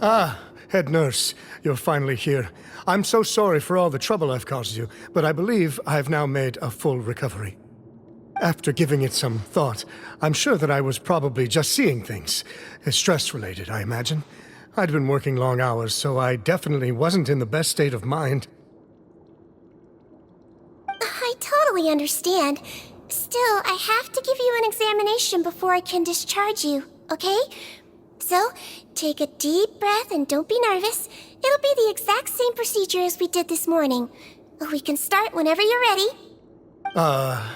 Ah, head nurse, you're finally here. I'm so sorry for all the trouble I've caused you, but I believe I've now made a full recovery. After giving it some thought, I'm sure that I was probably just seeing things. Stress-related, I imagine. I'd been working long hours, so I definitely wasn't in the best state of mind. I totally understand. Still, I have to give you an examination before I can discharge you, okay? So, take a deep breath and don't be nervous. It'll be the exact same procedure as we did this morning. We can start whenever you're ready.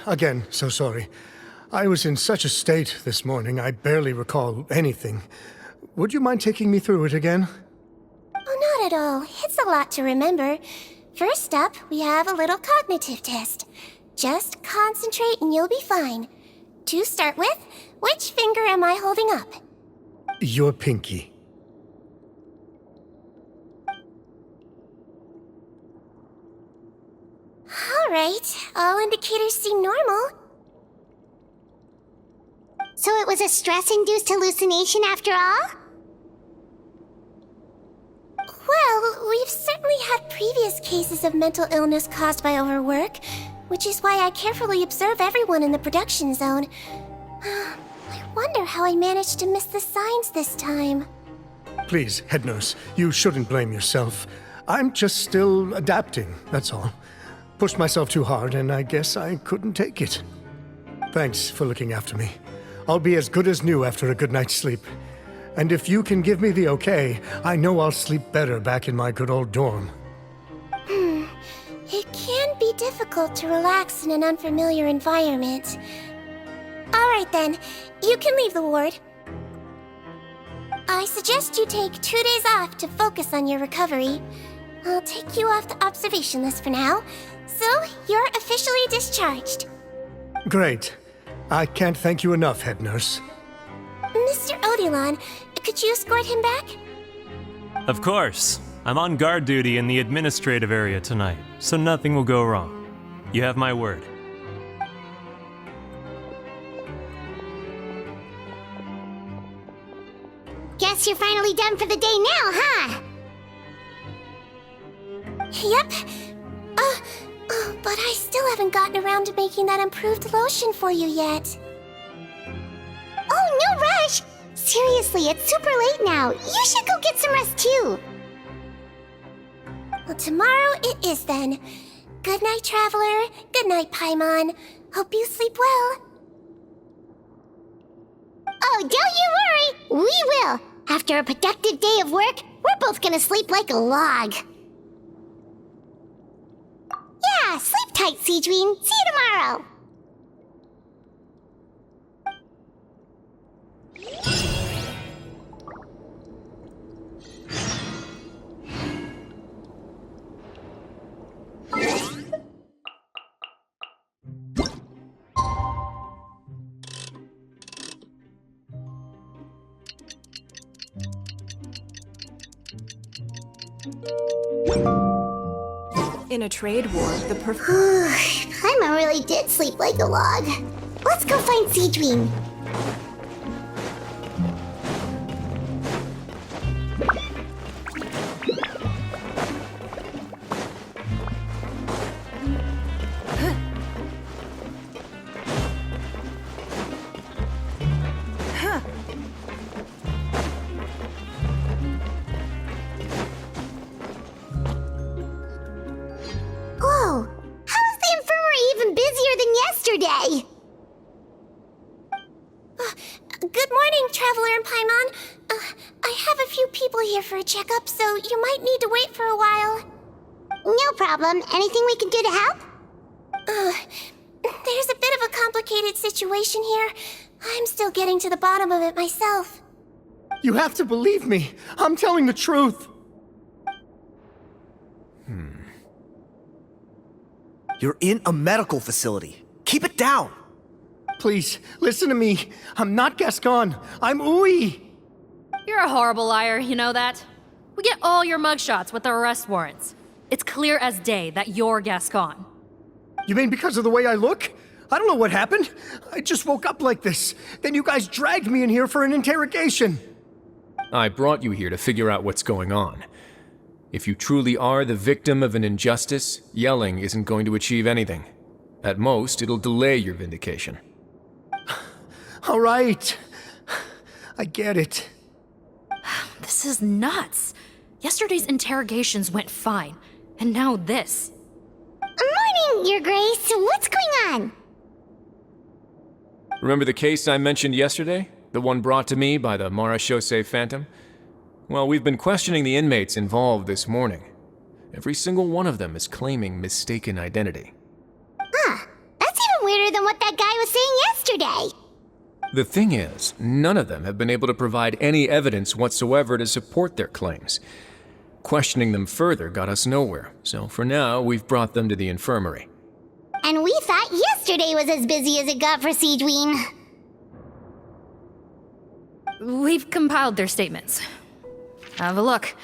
Again, so sorry. I was in such a state this morning, I barely recall anything. Would you mind taking me through it again? Oh, not at all. It's a lot to remember. First up, we have a little cognitive test. Just concentrate and you'll be fine. To start with, which finger am I holding up? Your pinky. Alright, all indicators seem normal. So it was a stress-induced hallucination after all? Well, we've certainly had previous cases of mental illness caused by overwork, which is why I carefully observe everyone in the production zone. I wonder how I managed to miss the signs this time. Please, head nurse, you shouldn't blame yourself. I'm just still adapting, that's all. Pushed myself too hard, and I guess I couldn't take it. Thanks for looking after me. I'll be as good as new after a good night's sleep. And if you can give me the okay, I know I'll sleep better back in my good old dorm. It can be difficult to relax in an unfamiliar environment. Alright then, you can leave the ward. I suggest you take 2 days off to focus on your recovery. I'll take you off the observation list for now, so you're officially discharged. Great. I can't thank you enough, head nurse. Mr. Odilon, could you escort him back? Of course. I'm on guard duty in the administrative area tonight, so nothing will go wrong. You have my word. Guess you're finally done for the day now, huh? Yep. But I still haven't gotten around to making that improved lotion for you yet. Oh, no rush! Seriously, it's super late now. You should go get some rest too. Well, tomorrow it is then. Good night, Traveler. Good night, Paimon. Hope you sleep well. Oh, don't you worry! We will! After a productive day of work, we're both gonna sleep like a log. Yeah, sleep tight, Seedween. See you tomorrow! In a trade war, the Paimon really did sleep like a log. Let's go find Seedween. Whoa! How is the infirmary even busier than yesterday? Good morning, Traveler and Paimon. I have a few people here for a checkup, so you might need to wait for a while. No problem. Anything we can do to help? There's a bit of a complicated situation here. I'm still getting to the bottom of it myself. You have to believe me. I'm telling the truth. You're in a medical facility. Keep it down. Please, listen to me. I'm not Gascon. I'm Uy. You're a horrible liar, you know that? We get all your mugshots with the arrest warrants. It's clear as day that you're Gascon. You mean because of the way I look? I don't know what happened. I just woke up like this. Then you guys dragged me in here for an interrogation. I brought you here to figure out what's going on. If you truly are the victim of an injustice, yelling isn't going to achieve anything. At most, it'll delay your vindication. All right. I get it. This is nuts. Yesterday's interrogations went fine, and now this. Morning, Your Grace. What's going on? Remember the case I mentioned yesterday? The one brought to me by the Marechaussee Phantom? Well, we've been questioning the inmates involved this morning. Every single one of them is claiming mistaken identity. Huh. That's even weirder than what that guy was saying yesterday. The thing is, none of them have been able to provide any evidence whatsoever to support their claims. Questioning them further got us nowhere, so for now, we've brought them to the infirmary. And we thought yesterday was as busy as it got for Siegeween. We've compiled their statements. Have a look.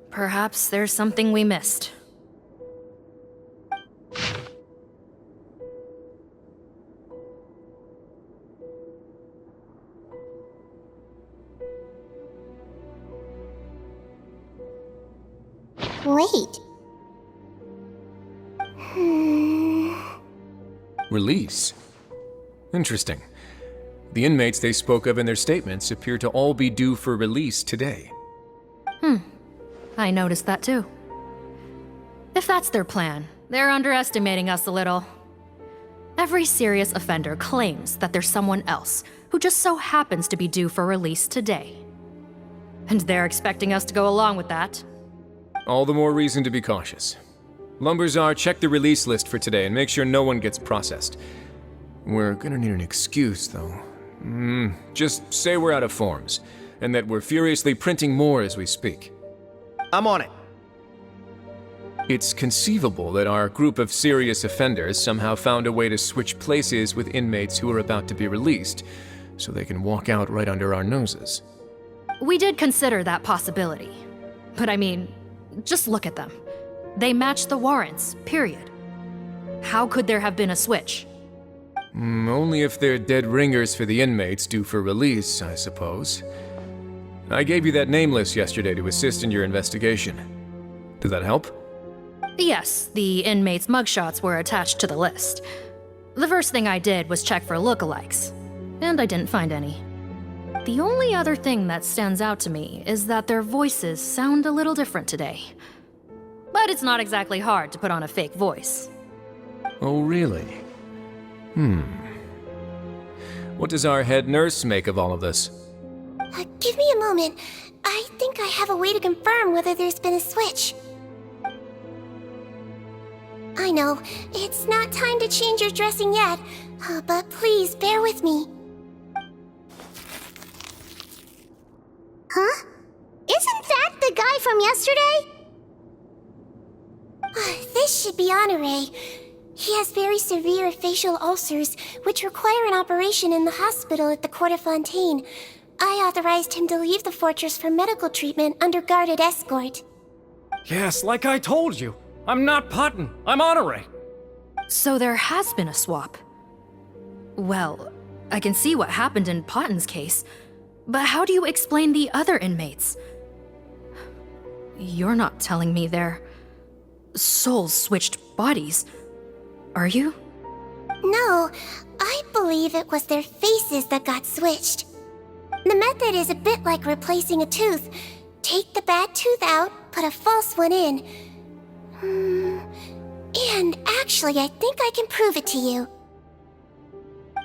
Perhaps there's something we missed. Wait. Release? Interesting. The inmates they spoke of in their statements appear to all be due for release today. I noticed that too. If that's their plan, they're underestimating us a little. Every serious offender claims that there's someone else who just so happens to be due for release today. And they're expecting us to go along with that. All the more reason to be cautious. Lumberzar, check the release list for today and make sure no one gets processed. We're gonna need an excuse, though. Just say we're out of forms, and that we're furiously printing more as we speak. I'm on it. It's conceivable that our group of serious offenders somehow found a way to switch places with inmates who are about to be released, so they can walk out right under our noses. We did consider that possibility. But I mean, just look at them. They match the warrants, period. How could there have been a switch? Only if they're dead ringers for the inmates due for release, I suppose. I gave you that name list yesterday to assist in your investigation. Did that help? Yes, the inmates' mugshots were attached to the list. The first thing I did was check for lookalikes, and I didn't find any. The only other thing that stands out to me is that their voices sound a little different today. But it's not exactly hard to put on a fake voice. Oh, really? What does our head nurse make of all of this? Give me a moment. I think I have a way to confirm whether there's been a switch. I know, it's not time to change your dressing yet, but please bear with me. Huh? Isn't that the guy from yesterday? This should be Honore. He has very severe facial ulcers, which require an operation in the hospital at the Court of Fontaine. I authorized him to leave the fortress for medical treatment under guarded escort. Yes, like I told you. I'm not Putton. I'm Honore. So there has been a swap. Well, I can see what happened in Potton's case, but how do you explain the other inmates? You're not telling me their souls switched bodies, are you? No, I believe it was their faces that got switched. The method is a bit like replacing a tooth. Take the bad tooth out, put a false one in. And actually, I think I can prove it to you.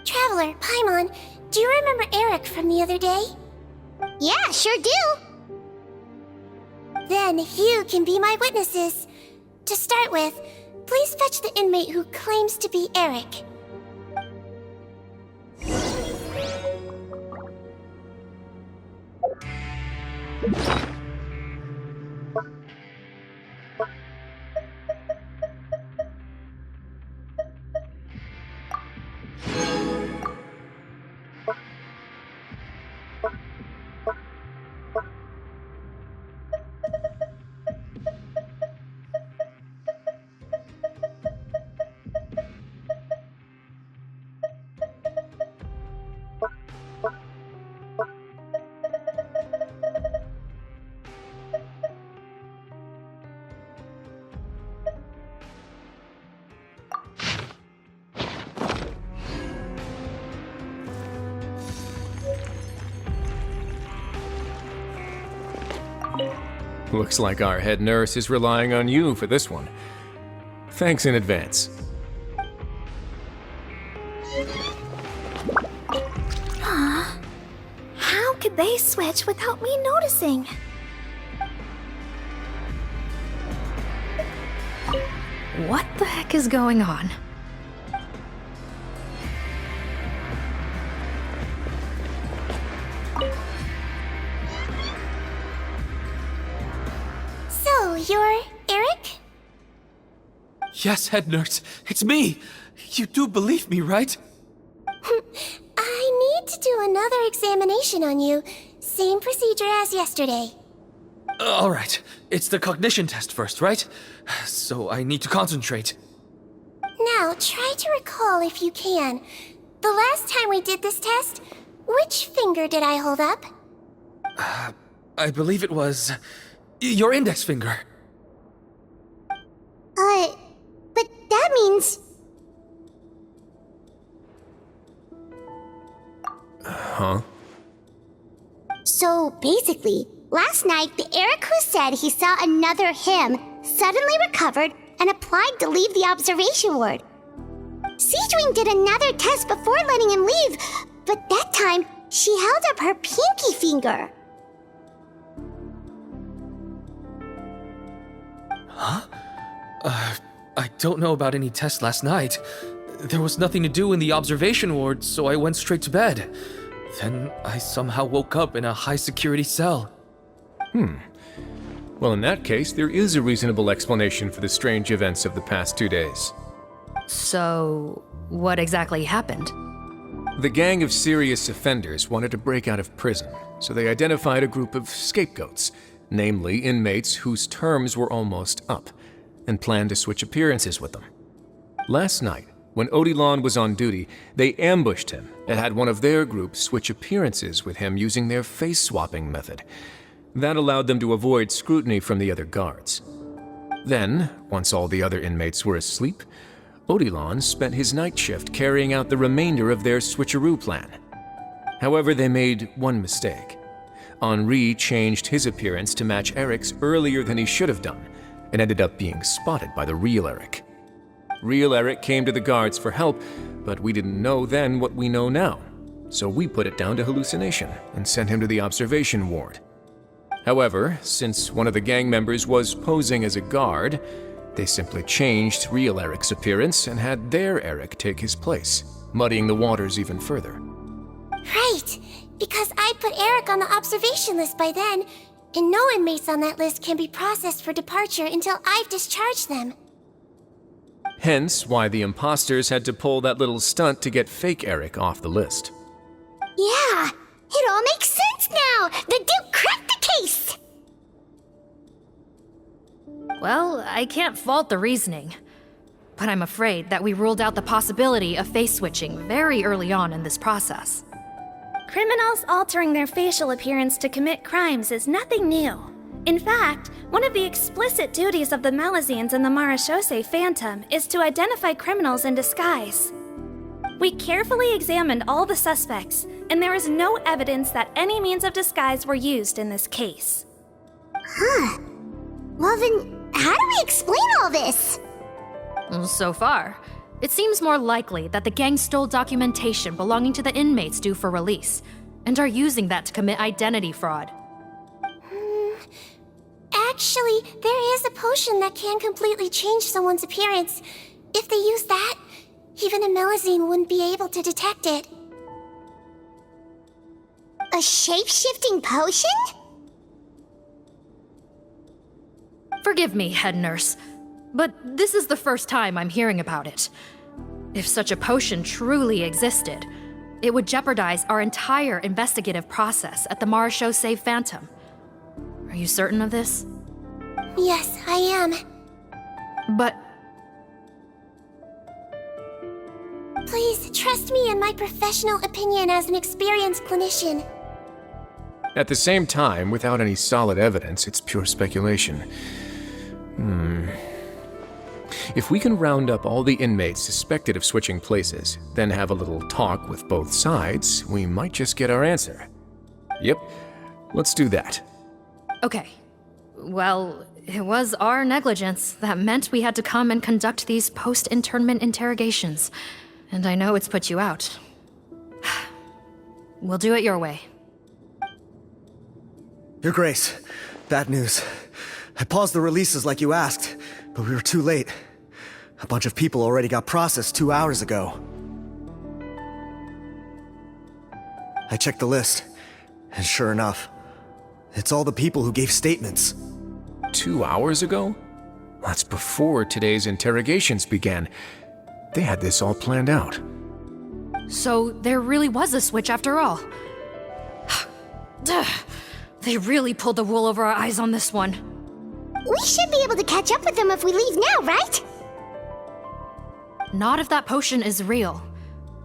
Traveler, Paimon, do you remember Eric from the other day? Yeah, sure do. Then you can be my witnesses. To start with, please fetch the inmate who claims to be Eric. Looks like our head nurse is relying on you for this one. Thanks in advance. How could they switch without me noticing? What the heck is going on? So, you're Eric? Yes, head nurse, it's me. You do believe me, right? I need to do another examination on you. Same procedure as yesterday. All right, it's the cognition test first, right? So I need to concentrate. Now, try to recall if you can. The last time we did this test, which finger did I hold up? I believe it was your index finger. But that means... Huh? So basically, last night, the Eric who said he saw another him suddenly recovered and applied to leave the observation ward. Siegewing did another test before letting him leave, but that time, she held up her pinky finger. I don't know about any test last night. There was nothing to do in the observation ward, so I went straight to bed. Then I somehow woke up in a high-security cell. Well, in that case, there is a reasonable explanation for the strange events of the past 2 days. So, what exactly happened? The gang of serious offenders wanted to break out of prison, so they identified a group of scapegoats, namely inmates whose terms were almost up, and planned to switch appearances with them. Last night, when Odilon was on duty, they ambushed him and had one of their group switch appearances with him using their face-swapping method. That allowed them to avoid scrutiny from the other guards. Then, once all the other inmates were asleep, Odilon spent his night shift carrying out the remainder of their switcheroo plan. However, they made one mistake. Henri changed his appearance to match Eric's earlier than he should have done, and ended up being spotted by the real Eric. Real Eric came to the guards for help, but we didn't know then what we know now, so we put it down to hallucination and sent him to the observation ward. However, since one of the gang members was posing as a guard, they simply changed real Eric's appearance and had their Eric take his place, muddying the waters even further. Right, because I put Eric on the observation list by then, and no inmates on that list can be processed for departure until I've discharged them. Hence why the imposters had to pull that little stunt to get fake Eric off the list. Yeah, it all makes sense now! The Duke cracked the case! Well, I can't fault the reasoning. But I'm afraid that we ruled out the possibility of face switching very early on in this process. Criminals altering their facial appearance to commit crimes is nothing new. In fact, one of the explicit duties of the Melusines in the Marechaussee Phantom is to identify criminals in disguise. We carefully examined all the suspects, and there is no evidence that any means of disguise were used in this case. Huh. Well then, how do we explain all this? So far, it seems more likely that the gang stole documentation belonging to the inmates due for release, and are using that to commit identity fraud. Actually, there is a potion that can completely change someone's appearance. If they use that, even a Melusine wouldn't be able to detect it. A shape-shifting potion? Forgive me, head nurse, but this is the first time I'm hearing about it. If such a potion truly existed, it would jeopardize our entire investigative process at the Marechaussee Phantom. Are you certain of this? Yes, I am. But... Please, trust me in my professional opinion as an experienced clinician. At the same time, without any solid evidence, it's pure speculation. If we can round up all the inmates suspected of switching places, then have a little talk with both sides, we might just get our answer. Yep, let's do that. Okay, Well, it was our negligence that meant we had to come and conduct these post-internment interrogations. And I know it's put you out. We'll do it your way. Your Grace, bad news. I paused the releases like you asked, but we were too late. A bunch of people already got processed 2 hours ago. I checked the list, and sure enough, it's all the people who gave statements. 2 hours ago? That's before today's interrogations began. They had this all planned out. So there really was a switch after all. They really pulled the wool over our eyes on this one. We should be able to catch up with them if we leave now, right? Not if that potion is real.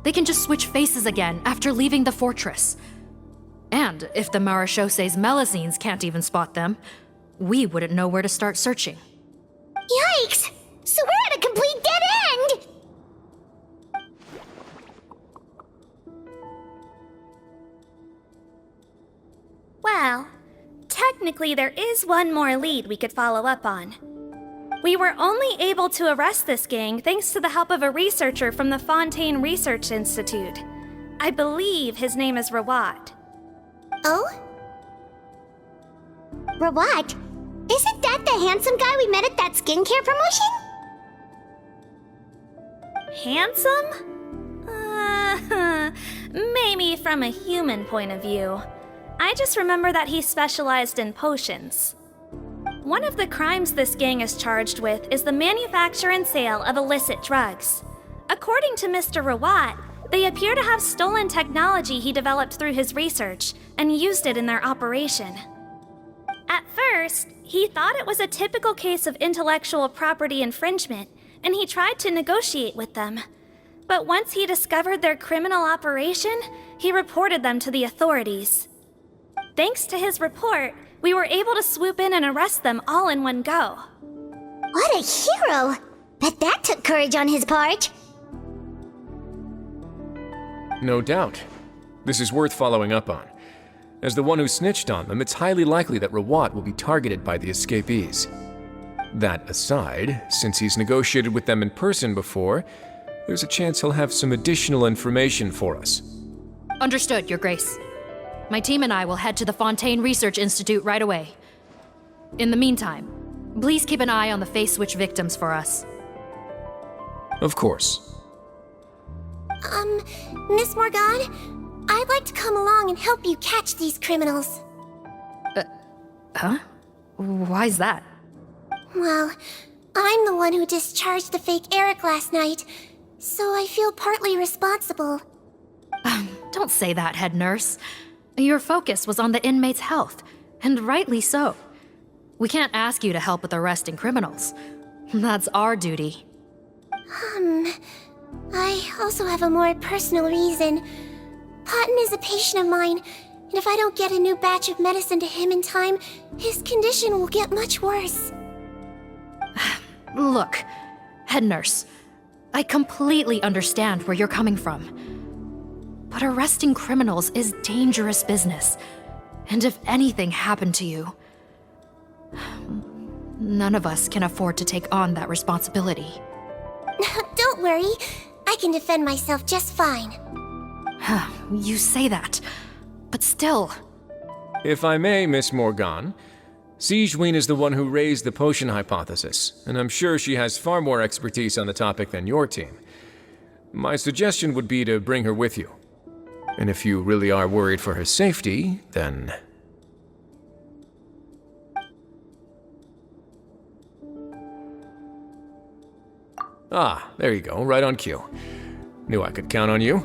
They can just switch faces again after leaving the fortress. And if the Marishose's Melusines can't even spot them, we wouldn't know where to start searching. Yikes! So we're at a complete dead end! Well, technically there is one more lead we could follow up on. We were only able to arrest this gang thanks to the help of a researcher from the Fontaine Research Institute. I believe his name is Rawat. Oh? Rawat? Isn't that the handsome guy we met at that skincare promotion? Handsome? Maybe from a human point of view. I just remember that he specialized in potions. One of the crimes this gang is charged with is the manufacture and sale of illicit drugs. According to Mr. Rawat, they appear to have stolen technology he developed through his research and used it in their operation. At first, he thought it was a typical case of intellectual property infringement, and he tried to negotiate with them. But once he discovered their criminal operation, he reported them to the authorities. Thanks to his report, we were able to swoop in and arrest them all in one go. What a hero! Bet that took courage on his part. No doubt. This is worth following up on. As the one who snitched on them, it's highly likely that Rawat will be targeted by the escapees. That aside, since he's negotiated with them in person before, there's a chance he'll have some additional information for us. Understood, Your Grace. My team and I will head to the Fontaine Research Institute right away. In the meantime, please keep an eye on the face switch victims for us. Of course. Miss Morgan, I'd like to come along and help you catch these criminals. Huh? Why's that? Well, I'm the one who discharged the fake Eric last night, so I feel partly responsible. Don't say that, head nurse. Your focus was on the inmate's health, and rightly so. We can't ask you to help with arresting criminals. That's our duty. I also have a more personal reason. Cotton is a patient of mine, and if I don't get a new batch of medicine to him in time, his condition will get much worse. Look, head nurse, I completely understand where you're coming from. But arresting criminals is dangerous business. And if anything happened to you, none of us can afford to take on that responsibility. Don't worry, I can defend myself just fine. You say that, but still. If I may, Miss Morgan, Sigewinne is the one who raised the potion hypothesis, and I'm sure she has far more expertise on the topic than your team. My suggestion would be to bring her with you. And if you really are worried for her safety, then... Ah, there you go, right on cue. Knew I could count on you.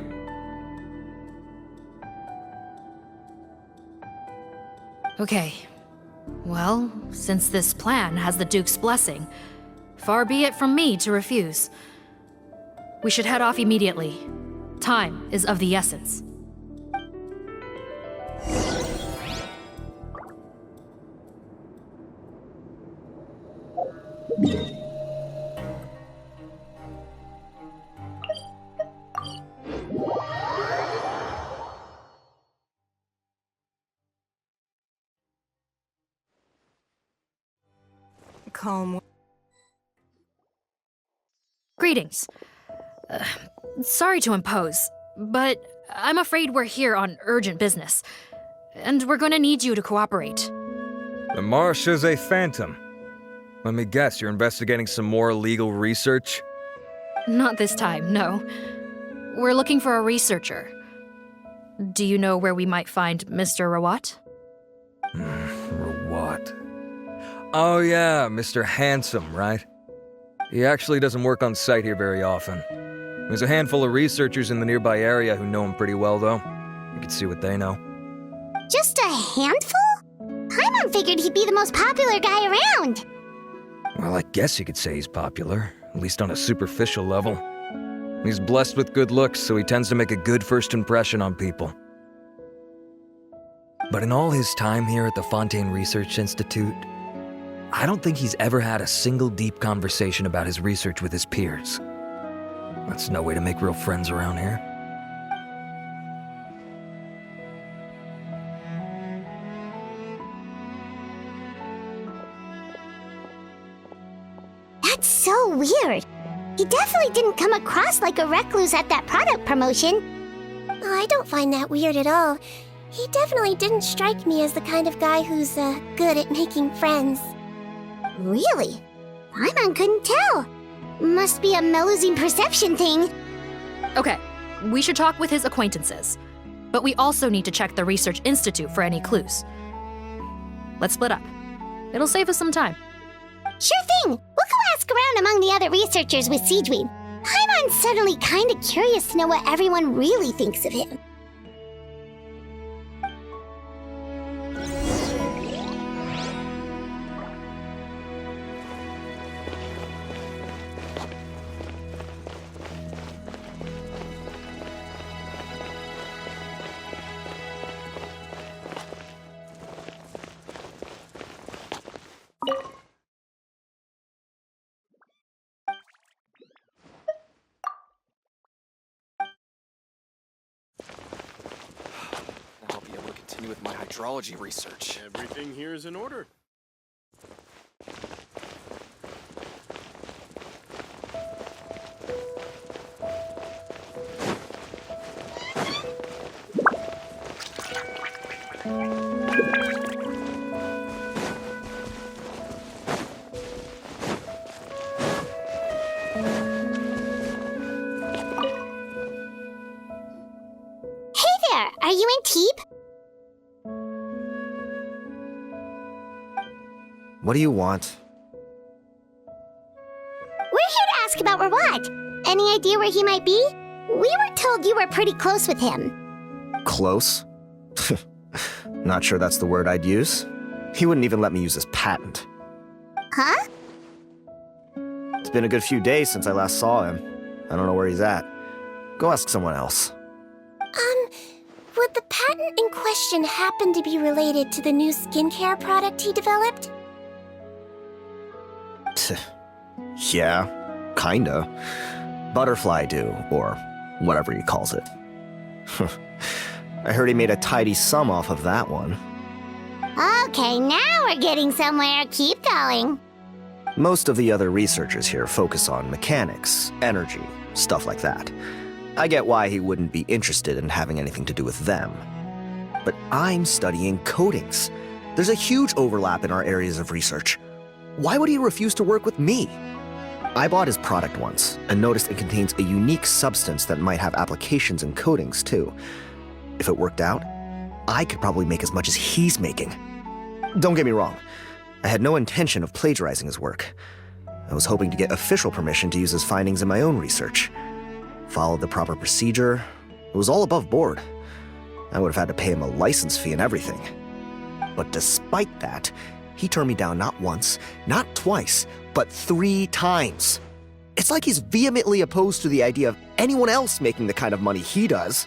Okay. Well, since this plan has the Duke's blessing, far be it from me to refuse. We should head off immediately. Time is of the essence. home. Greetings. Sorry to impose, but I'm afraid we're here on urgent business, and we're gonna need you to cooperate. The Melusine Phantom. Let me guess, you're investigating some more illegal research? Not this time, no. We're looking for a researcher. Do you know where we might find Mr. Rawat? Rawat. Oh yeah, Mr. Handsome, right? He actually doesn't work on site here very often. There's a handful of researchers in the nearby area who know him pretty well, though. You can see what they know. Just a handful? Paimon figured he'd be the most popular guy around. Well, I guess you could say he's popular, at least on a superficial level. He's blessed with good looks, so he tends to make a good first impression on people. But in all his time here at the Fontaine Research Institute, I don't think he's ever had a single deep conversation about his research with his peers. That's no way to make real friends around here. That's so weird. He definitely didn't come across like a recluse at that product promotion. I don't find that weird at all. He definitely didn't strike me as the kind of guy who's good at making friends. Really? Paimon couldn't tell. Must be a Melusine perception thing. Okay, we should talk with his acquaintances, but we also need to check the Research Institute for any clues. Let's split up. It'll save us some time. Sure thing. We'll go ask around among the other researchers with Siegeween. Paimon's suddenly kinda curious to know what everyone really thinks of him. I'll be able to continue with my hydrology research. Everything here is in order. Hey there, are you in Teep? What do you want? We're here to ask about Rawat. Any idea where he might be? We were told you were pretty close with him. Close? Not sure that's the word I'd use. He wouldn't even let me use his patent. Huh? It's been a good few days since I last saw him. I don't know where he's at. Go ask someone else. Would the patent in question happen to be related to the new skincare product he developed? Yeah, kinda. Butterfly Dew, or whatever he calls it. I heard he made a tidy sum off of that one. Okay, now we're getting somewhere. Keep going. Most of the other researchers here focus on mechanics, energy, stuff like that. I get why he wouldn't be interested in having anything to do with them. But I'm studying coatings. There's a huge overlap in our areas of research. Why would he refuse to work with me? I bought his product once and noticed it contains a unique substance that might have applications in coatings too. If it worked out, I could probably make as much as he's making. Don't get me wrong, I had no intention of plagiarizing his work. I was hoping to get official permission to use his findings in my own research. Followed the proper procedure. It was all above board. I would have had to pay him a license fee and everything. But despite that, he turned me down not once, not twice, but 3 times. It's like he's vehemently opposed to the idea of anyone else making the kind of money he does.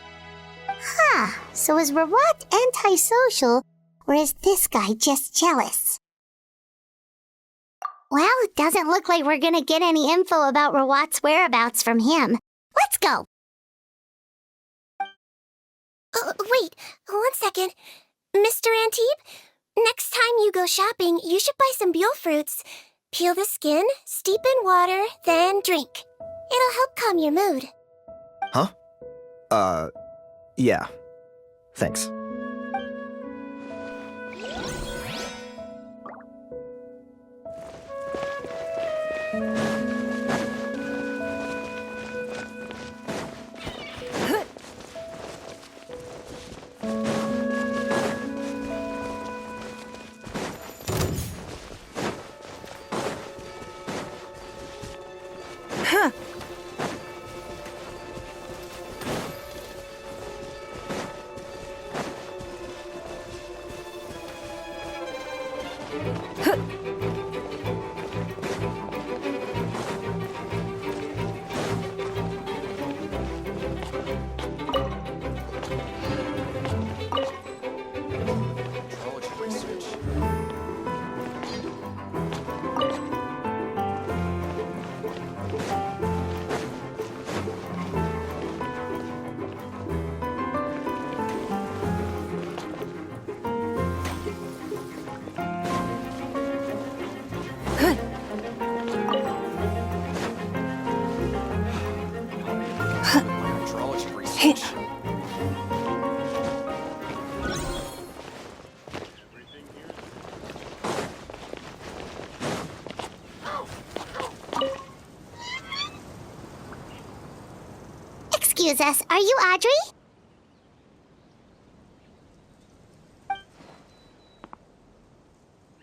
Huh, so is Rawat antisocial, or is this guy just jealous? Well, it doesn't look like we're gonna get any info about Rawat's whereabouts from him. Let's go! Wait, 1 second. Mr. Antibes, next time you go shopping, you should buy some Buell fruits. Peel the skin, steep in water, then drink. It'll help calm your mood. Huh? Yeah. Thanks. Hydrology research. Excuse us, are you Audrey?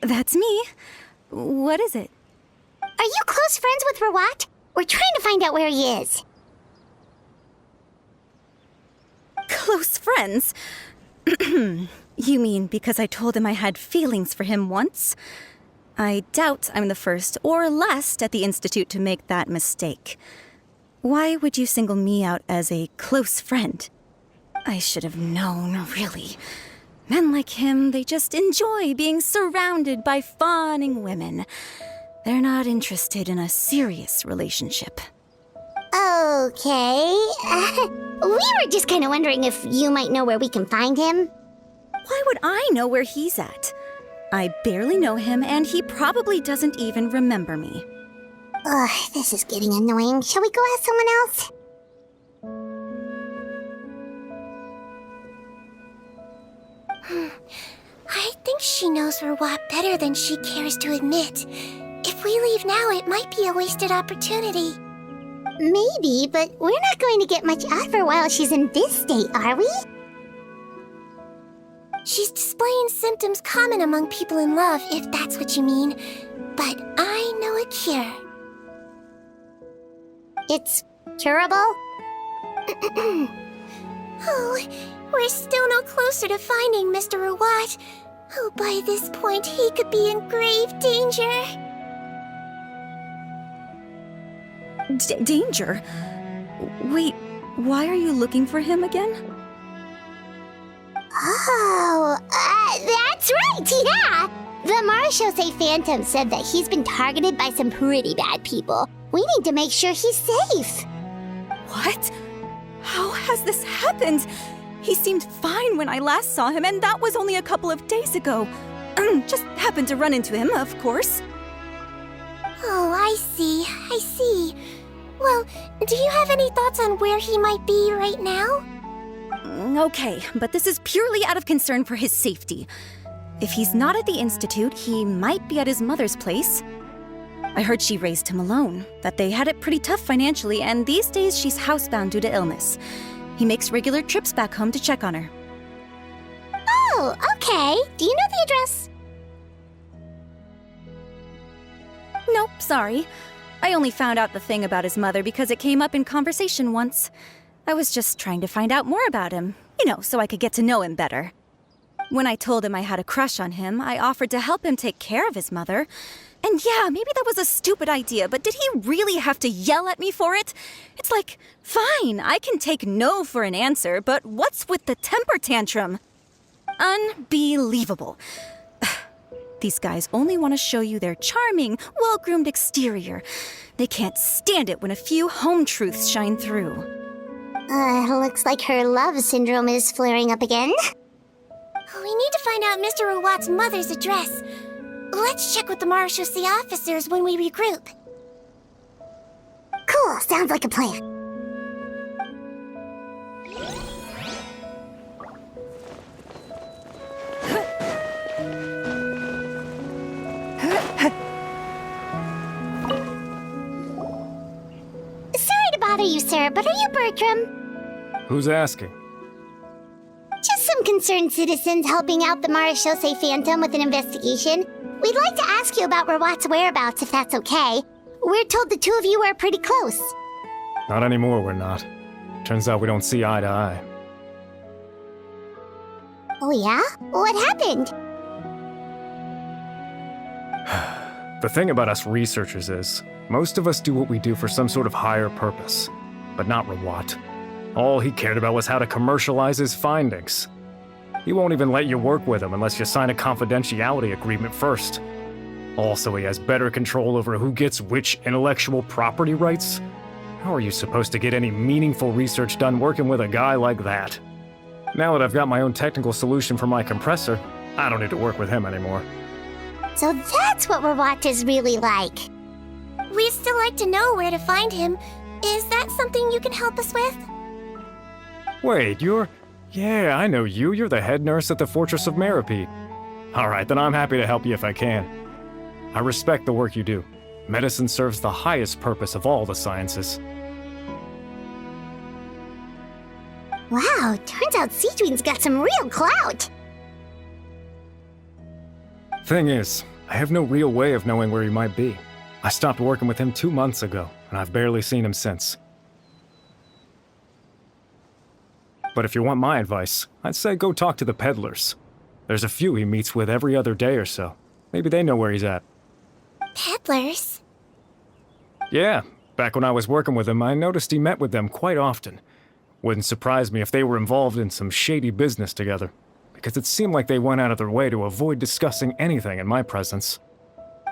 That's me. What is it? Are you close friends with Rawat? We're trying to find out where he is. Close friends? You mean because I told him I had feelings for him once? I doubt I'm the first or last at the Institute to make that mistake. Why would you single me out as a close friend? I should have known, really. Men like him, they just enjoy being surrounded by fawning women. They're not interested in a serious relationship. Okay. We were just kind of wondering if you might know where we can find him. Why would I know where he's at? I barely know him, and he probably doesn't even remember me. Ugh, this is getting annoying. Shall we go ask someone else? I think she knows Rawat better than she cares to admit. If we leave now, it might be a wasted opportunity. Maybe, but we're not going to get much out of her while she's in this state, are we? She's displaying symptoms common among people in love, if that's what you mean. But I know a cure. It's curable? Oh, we're still no closer to finding Mr. Rawat. Oh, by this point, he could be in grave danger. Danger? Wait, why are you looking for him again? Oh, that's right, yeah! The Marechaussee Phantom said that he's been targeted by some pretty bad people. We need to make sure he's safe. What? How has this happened? He seemed fine when I last saw him, and that was only a couple of days ago. Just happened to run into him, of course. Oh, I see. Well, do you have any thoughts on where he might be right now? Okay, but this is purely out of concern for his safety. If he's not at the Institute, he might be at his mother's place. I heard she raised him alone, that they had it pretty tough financially, and these days she's housebound due to illness. He makes regular trips back home to check on her. Oh, okay. Do you know the address? Nope, sorry. I only found out the thing about his mother because it came up in conversation once. I was just trying to find out more about him, so I could get to know him better. When I told him I had a crush on him, I offered to help him take care of his mother. And yeah, maybe that was a stupid idea, but did he really have to yell at me for it? It's like, fine, I can take no for an answer, but what's with the temper tantrum? Unbelievable. These guys only want to show you their charming, well-groomed exterior. They can't stand it when a few home truths shine through. Looks like her love syndrome is flaring up again. We need to find out Mr. Rawat's mother's address. Let's check with the marechaussee officers when we regroup. Cool, sounds like a plan. Sorry to bother you, sir, but are you Bertram? Who's asking? Just some concerned citizens helping out the Marechaussee Phantom with an investigation. We'd like to ask you about Rawat's whereabouts, if that's okay. We're told the two of you are pretty close. Not anymore, we're not. Turns out we don't see eye to eye. Oh yeah? What happened? The thing about us researchers is, most of us do what we do for some sort of higher purpose. But not Rawat. All he cared about was how to commercialize his findings. He won't even let you work with him unless you sign a confidentiality agreement first. Also, he has better control over who gets which intellectual property rights. How are you supposed to get any meaningful research done working with a guy like that? Now that I've got my own technical solution for my compressor, I don't need to work with him anymore. So that's what Rawat is really like. We'd still like to know where to find him. Is that something you can help us with? Wait, Yeah, I know you. You're the head nurse at the Fortress of Meropide. Alright, then I'm happy to help you if I can. I respect the work you do. Medicine serves the highest purpose of all the sciences. Wow, turns out Seedwing's got some real clout. Thing is, I have no real way of knowing where he might be. I stopped working with him 2 months ago, and I've barely seen him since. But if you want my advice, I'd say go talk to the peddlers. There's a few he meets with every other day or so. Maybe they know where he's at. Peddlers? Yeah, back when I was working with him, I noticed he met with them quite often. Wouldn't surprise me if they were involved in some shady business together, because it seemed like they went out of their way to avoid discussing anything in my presence.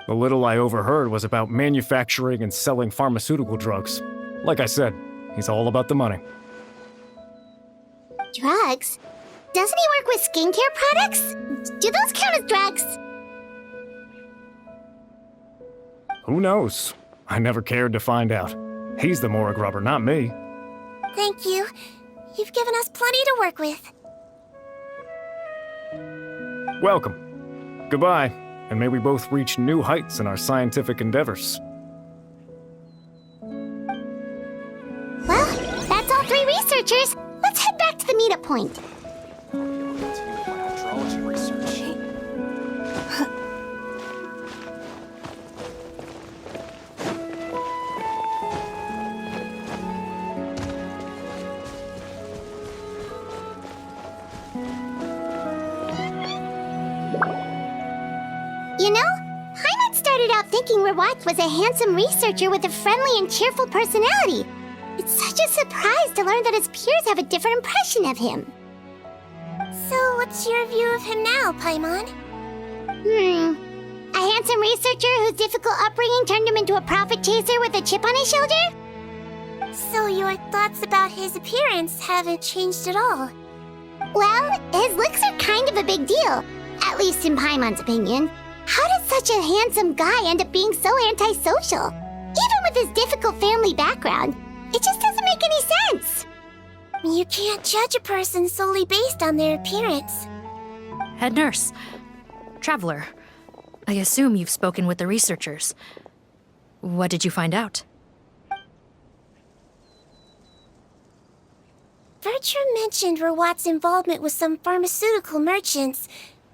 The little I overheard was about manufacturing and selling pharmaceutical drugs. Like I said, he's all about the money. Drugs? Doesn't he work with skincare products? Do those count as drugs? Who knows? I never cared to find out. He's the Morag rubber, not me. Thank you. You've given us plenty to work with. Welcome. Goodbye, and may we both reach new heights in our scientific endeavors. Well, that's all three researchers. Let's head back to the meetup point. I'll be able to continue with my hydrology research. You know, Heimat started out thinking Rawat was a handsome researcher with a friendly and cheerful personality. It's such a surprise to learn that his peers have a different impression of him. So, what's your view of him now, Paimon? A handsome researcher whose difficult upbringing turned him into a profit chaser with a chip on his shoulder? So your thoughts about his appearance haven't changed at all? Well, his looks are kind of a big deal, at least in Paimon's opinion. How did such a handsome guy end up being so antisocial? Even with his difficult family background, it just doesn't make any sense. You can't judge a person solely based on their appearance. Head nurse. Traveler. I assume you've spoken with the researchers. What did you find out? Bertram mentioned Rawat's involvement with some pharmaceutical merchants.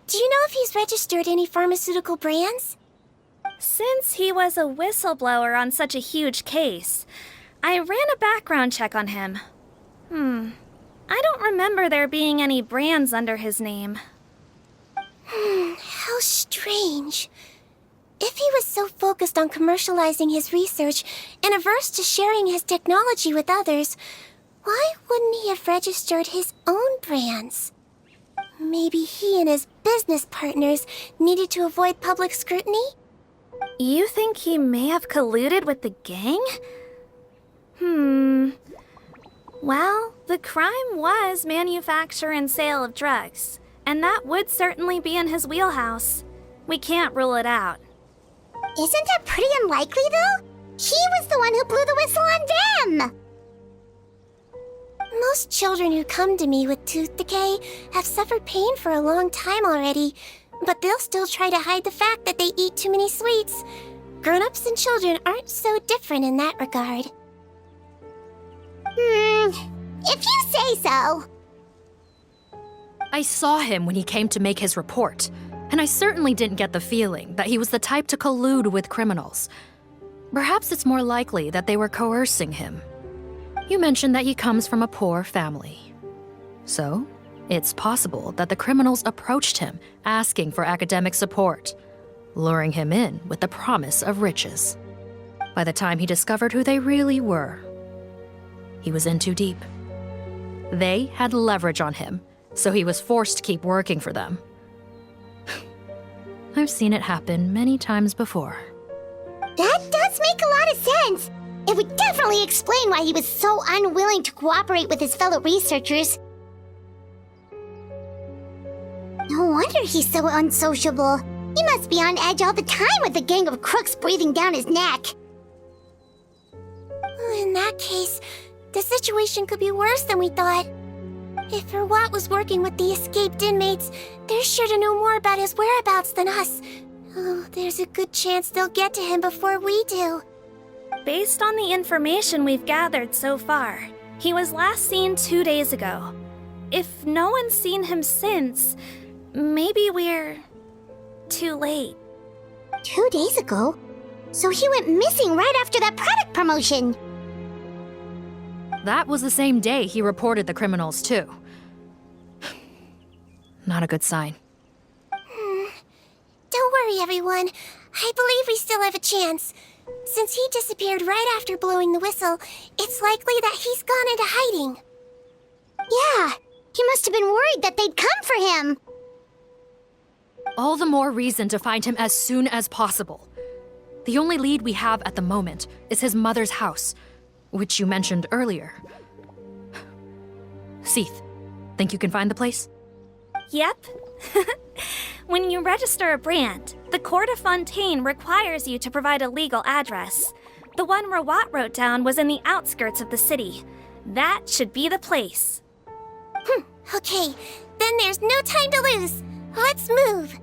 Do you know if he's registered any pharmaceutical brands? Since he was a whistleblower on such a huge case, I ran a background check on him. I don't remember there being any brands under his name. How strange. If he was so focused on commercializing his research and averse to sharing his technology with others, why wouldn't he have registered his own brands? Maybe he and his business partners needed to avoid public scrutiny? You think he may have colluded with the gang? Well, the crime was manufacture and sale of drugs, and that would certainly be in his wheelhouse. We can't rule it out. Isn't that pretty unlikely, though? He was the one who blew the whistle on them! Most children who come to me with tooth decay have suffered pain for a long time already, but they'll still try to hide the fact that they eat too many sweets. Grown-ups and children aren't so different in that regard. If you say so. I saw him when he came to make his report, and I certainly didn't get the feeling that he was the type to collude with criminals. Perhaps it's more likely that they were coercing him. You mentioned that he comes from a poor family. So, it's possible that the criminals approached him asking for academic support, luring him in with the promise of riches. By the time he discovered who they really were, he was in too deep. They had leverage on him, so he was forced to keep working for them. I've seen it happen many times before. That does make a lot of sense. It would definitely explain why he was so unwilling to cooperate with his fellow researchers. No wonder he's so unsociable. He must be on edge all the time with a gang of crooks breathing down his neck. In that case, the situation could be worse than we thought. If Verwat was working with the escaped inmates, they're sure to know more about his whereabouts than us. Oh, there's a good chance they'll get to him before we do. Based on the information we've gathered so far, he was last seen 2 days ago. If no one's seen him since, maybe we're too late. 2 days ago? So he went missing right after that product promotion. That was the same day he reported the criminals, too. Not a good sign. Don't worry, everyone. I believe we still have a chance. Since he disappeared right after blowing the whistle, it's likely that he's gone into hiding. Yeah, he must have been worried that they'd come for him. All the more reason to find him as soon as possible. The only lead we have at the moment is his mother's house, which you mentioned earlier. Seath, think you can find the place? Yep. When you register a brand, the Court of Fontaine requires you to provide a legal address. The one Rawat wrote down was in the outskirts of the city. That should be the place. Okay, then there's no time to lose. Let's move.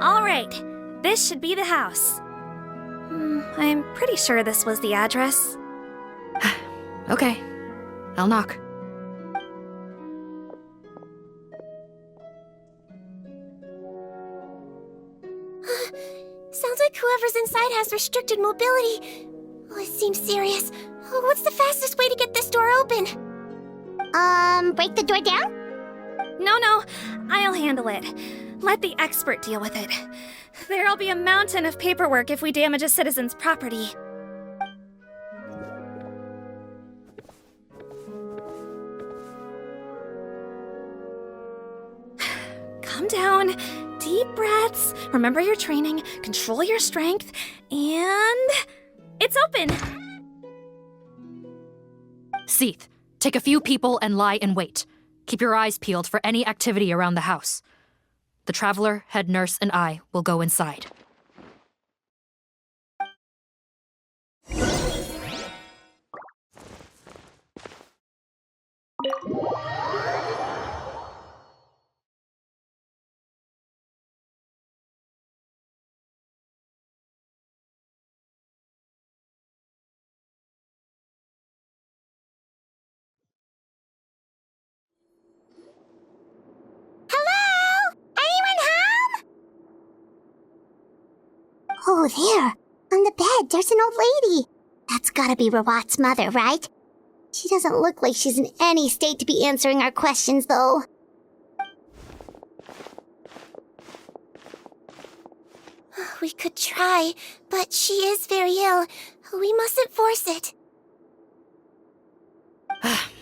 All right, this should be the house. I'm pretty sure this was the address. Okay, I'll knock. Sounds like whoever's inside has restricted mobility. Oh, it seems serious. Oh, what's the fastest way to get this door open? Break the door down? No, I'll handle it. Let the expert deal with it. There'll be a mountain of paperwork if we damage a citizen's property. Calm down. Deep breaths. Remember your training. Control your strength. And... it's open! Seath, take a few people and lie in wait. Keep your eyes peeled for any activity around the house. The Traveler, head nurse, and I will go inside. Oh, there. On the bed, there's an old lady. That's gotta be Rawat's mother, right? She doesn't look like she's in any state to be answering our questions, though. We could try, but she is very ill. We mustn't force it.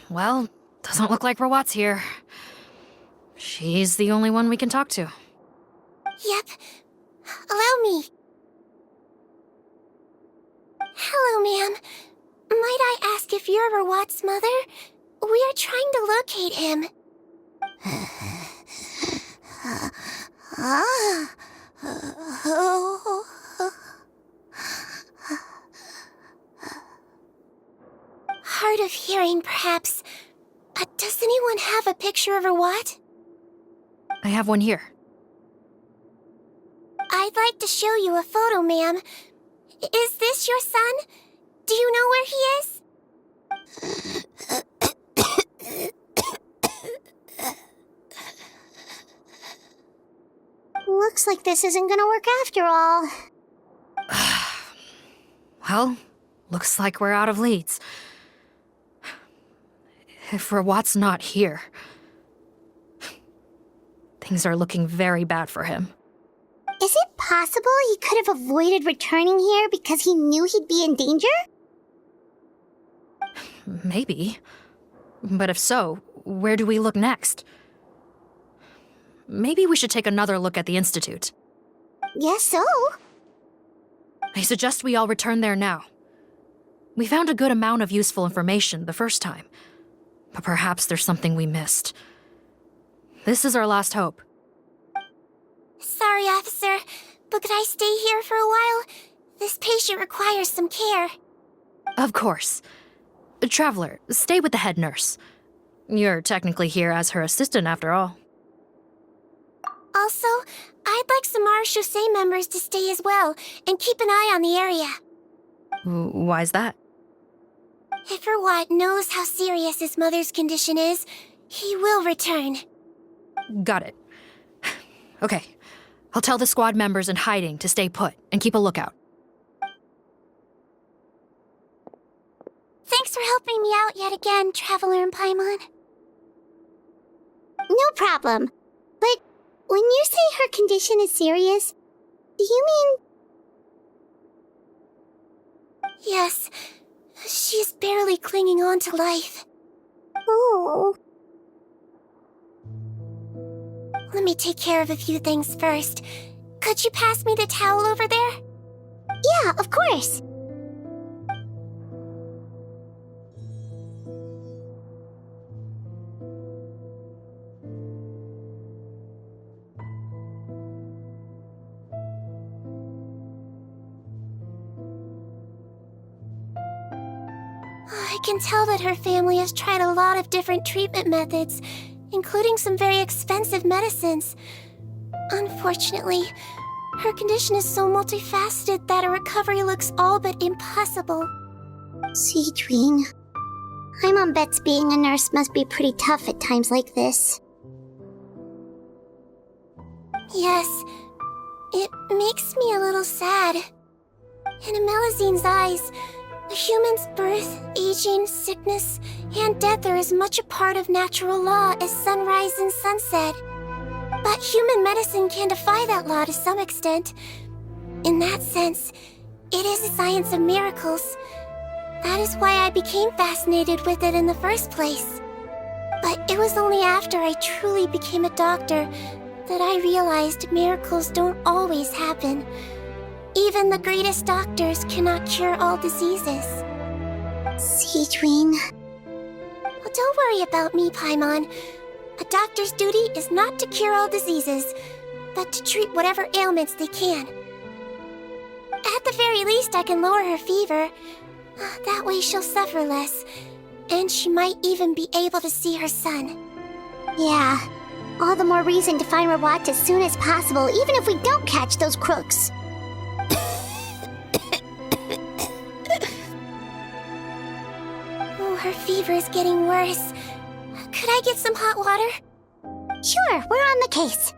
Well, doesn't look like Rawat's here. She's the only one we can talk to. Yep. Allow me. Hello, ma'am. Might I ask if you're Rawat's mother? We are trying to locate him. Hard of hearing, perhaps. Does anyone have a picture of Rawat? I have one here. I'd like to show you a photo, ma'am. Is this your son? Do you know where he is? Looks like this isn't gonna work after all. Well, looks like we're out of leads. If Rawat's not here, things are looking very bad for him. Is it possible he could have avoided returning here because he knew he'd be in danger? Maybe. But if so, where do we look next? Maybe we should take another look at the Institute. Guess so. I suggest we all return there now. We found a good amount of useful information the first time, but perhaps there's something we missed. This is our last hope. Sorry, officer, but could I stay here for a while? This patient requires some care. Of course. Traveler, stay with the head nurse. You're technically here as her assistant after all. Also, I'd like some Marechaussee members to stay as well, and keep an eye on the area. Why's that? If Rawat knows how serious his mother's condition is, he will return. Got it. Okay. I'll tell the squad members in hiding to stay put and keep a lookout. Thanks for helping me out yet again, Traveler and Paimon. No problem. But when you say her condition is serious, do you mean... Yes. She's barely clinging on to life. Oh. Let me take care of a few things first. Could you pass me the towel over there? Yeah, of course. I can tell that her family has tried a lot of different treatment methods, including some very expensive medicines. Unfortunately, her condition is so multifaceted that a recovery looks all but impossible. Seedwing. My mom bets being a nurse must be pretty tough at times like this. Yes, it makes me a little sad. In a Melusine's eyes, a human's birth, aging, sickness, and death are as much a part of natural law as sunrise and sunset. But human medicine can defy that law to some extent. In that sense, it is a science of miracles. That is why I became fascinated with it in the first place. But it was only after I truly became a doctor that I realized miracles don't always happen. Even the greatest doctors cannot cure all diseases. Seedwing. Well, don't worry about me, Paimon. A doctor's duty is not to cure all diseases, but to treat whatever ailments they can. At the very least, I can lower her fever. That way she'll suffer less, and she might even be able to see her son. Yeah, all the more reason to find Rawat as soon as possible, even if we don't catch those crooks. Oh, her fever is getting worse. Could I get some hot water? Sure, we're on the case.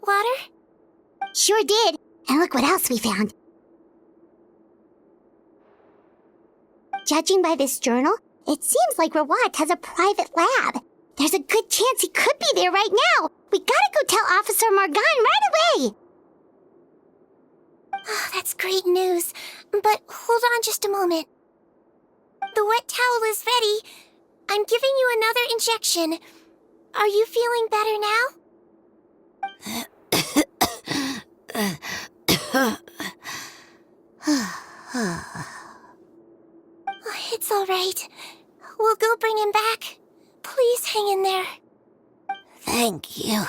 water? Sure did. And look what else we found. Judging by this journal, it seems like Rawat has a private lab. There's a good chance he could be there right now. We gotta go tell Officer Morgan right away. Oh, that's great news. But hold on just a moment. The wet towel is ready. I'm giving you another injection. Are you feeling better now? It's all right. We'll go bring him back. Please hang in there. Thank you.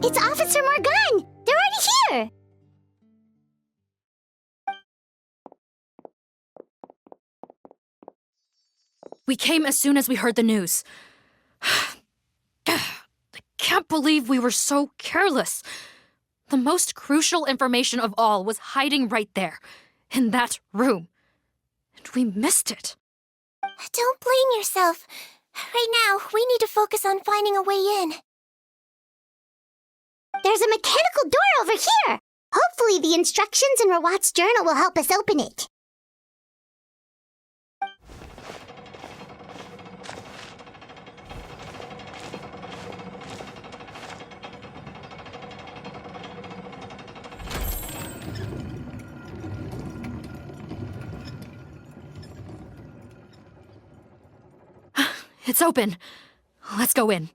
It's Officer Morgan! They're already here! We came as soon as we heard the news. I can't believe we were so careless. The most crucial information of all was hiding right there, in that room. And we missed it. Don't blame yourself. Right now, we need to focus on finding a way in. There's a mechanical door over here! Hopefully the instructions in Rawat's journal will help us open it. It's open. Let's go in.